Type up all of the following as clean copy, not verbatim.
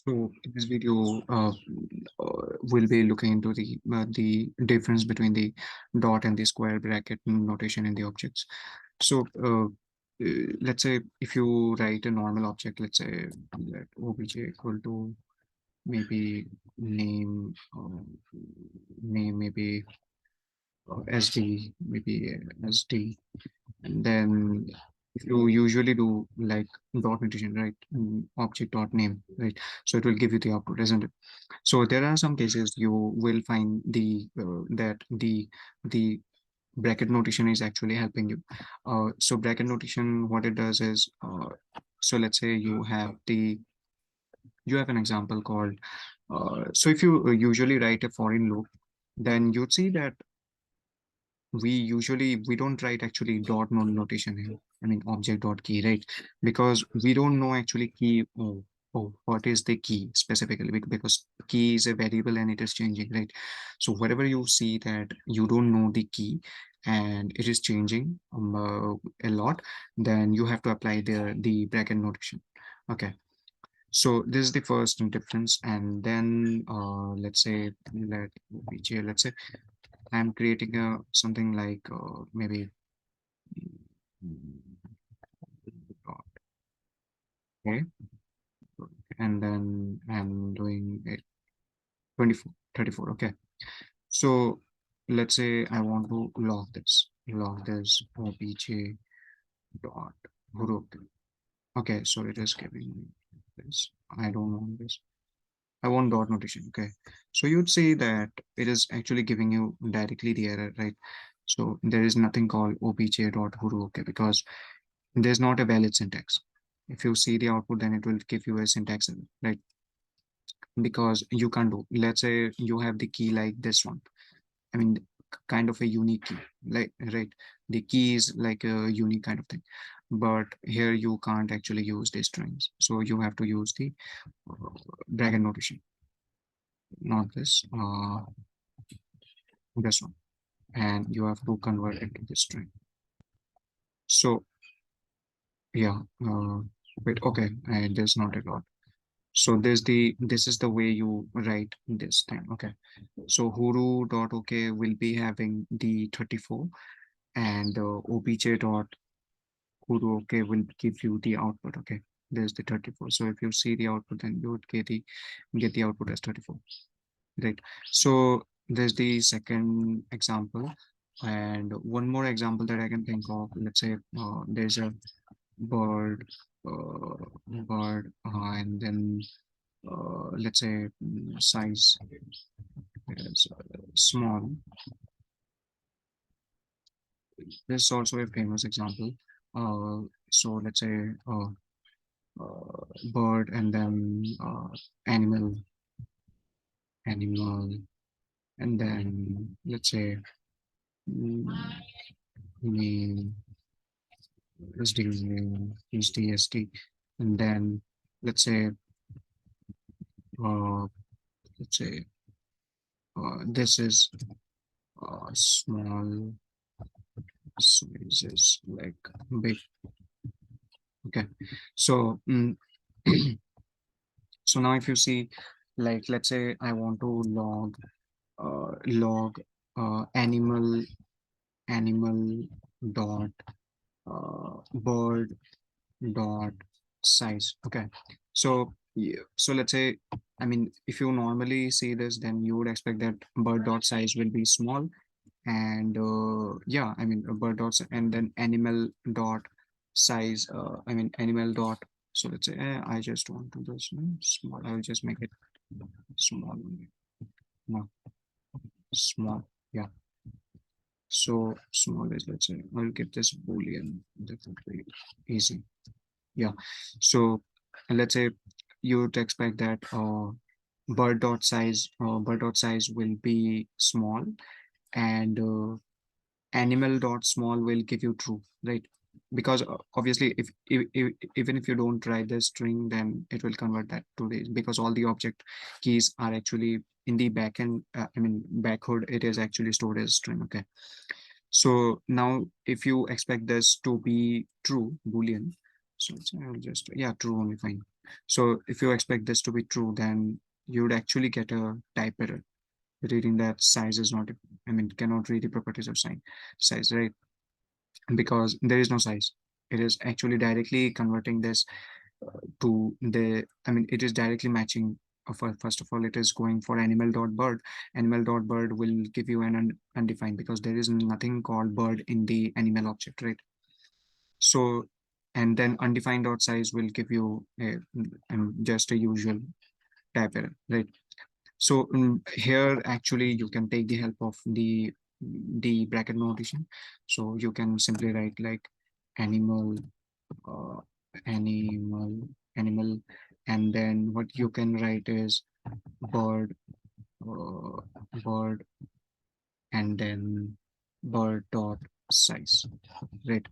So in this video, we'll be looking into the difference between the dot and the square bracket notation in the objects. So let's say if you write a normal object, let's say that obj equal to maybe name, name maybe SD, maybe SD, and then if you usually do like dot notation, right? Object dot name, right? So it will give you the output, isn't it? So there are some cases you will find the bracket notation is actually helping you. So bracket notation, what it does is, so let's say you have an example called. So if you usually write a foreign loop, then you'd see that we don't write actually dot notation here. I mean object dot key, right? Because we don't know actually key. What is the key specifically? Because key is a variable and it is changing, right? So wherever you see that you don't know the key and it is changing a lot, then you have to apply the bracket notation. Okay. So this is the first difference, and then let's say let's say I'm creating a something like maybe okay, and then I'm doing it 24, 34. Okay. So let's say I want to log this obj dot group. Okay, so it is giving me this. I don't want this. I want dot notation. Okay. So you'd say that it is actually giving you directly the error, right? So there is nothing called obj dot guru, okay, because there's not a valid syntax. If you see the output, then it will give you a syntax error, right? Because you can't do, let's say you have the key like this one. I mean, kind of a unique key, like, right? The key is like a unique kind of thing. But here you can't actually use the strings. So you have to use the bracket notation, not this one. And you have to convert it to the string. So yeah, wait, okay, there's not a lot. So this is the way you write this thing. Okay. So huru dot okay will be having the 34, and obj dot huru okay will give you the output. Okay. There's the 34. So if you see the output, then you would get the output as 34. Right. So there's the second example. And one more example that I can think of, let's say there's a bird, and then let's say size is small. This is also a famous example. So let's say bird and then animal, animal, and then let's say mm, name is DST, and then let's say uh, let's say this is small sizes like big. Okay, so so now if you see, like let's say I want to log animal dot bird dot size. Okay, so yeah, so let's say, I mean, if you normally see this, then you would expect that bird dot size will be small, and yeah, I mean bird dots, and then animal dot size, I mean animal dot. So let's say I just want to this small. I'll just make it small only. No, small. Yeah. So small is, let's say I'll get this boolean. That would be easy. Yeah. So let's say you would expect that bird dot size will be small, and animal dot small will give you true, right? Because obviously if even if you don't write the string, then it will convert that to this, because all the object keys are actually in the backend, I mean backhood, it is actually stored as string. Okay. So now if you expect this to be true boolean, so I'll just, yeah, true only, fine. So if you expect this to be true, then you would actually get a type error reading that size is not, I mean, cannot read the properties of size, right? Because there is no size. It is actually directly converting this to the, I mean, it is directly matching. First of all, it is going for animal dot bird. Animal dot bird will give you an undefined, because there is nothing called bird in the animal object, right? So, and then undefined dot size will give you just a usual type error, right? So here actually you can take the help of the bracket notation. So you can simply write like animal, uh, animal, and then what you can write is bird, uh, bird, and then bird dot size, right?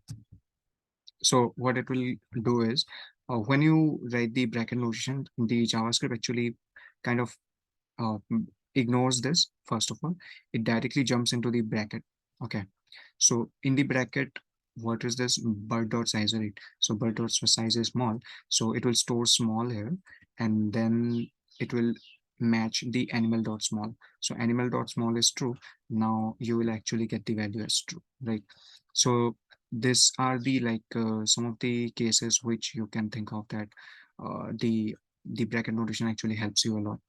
So what it will do is, when you write the bracket notation, the JavaScript actually kind of ignores this. First of all, it directly jumps into the bracket. Okay, so in the bracket, what is this bird dot size rate? So bird dot size is small, so it will store small here, and then it will match the animal dot small. So animal dot small is true. Now you will actually get the value as true, right? So these are the some of the cases which you can think of that the bracket notation actually helps you a lot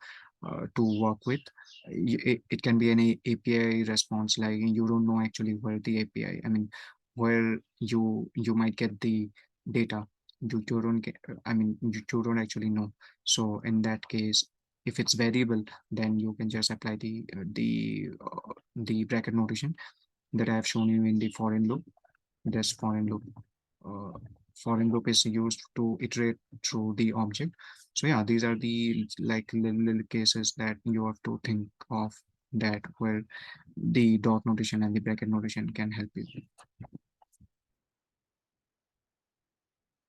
to work with. It can be any API response, like you don't know actually where the API, I mean, where you might get the data. You don't get, I mean, you don't actually know. So in that case, if it's variable, then you can just apply the bracket notation that I have shown you in the foreign loop. This uh, foreign loop is used to iterate through the object. So yeah, these are the like little cases that you have to think of, that where the dot notation and the bracket notation can help you.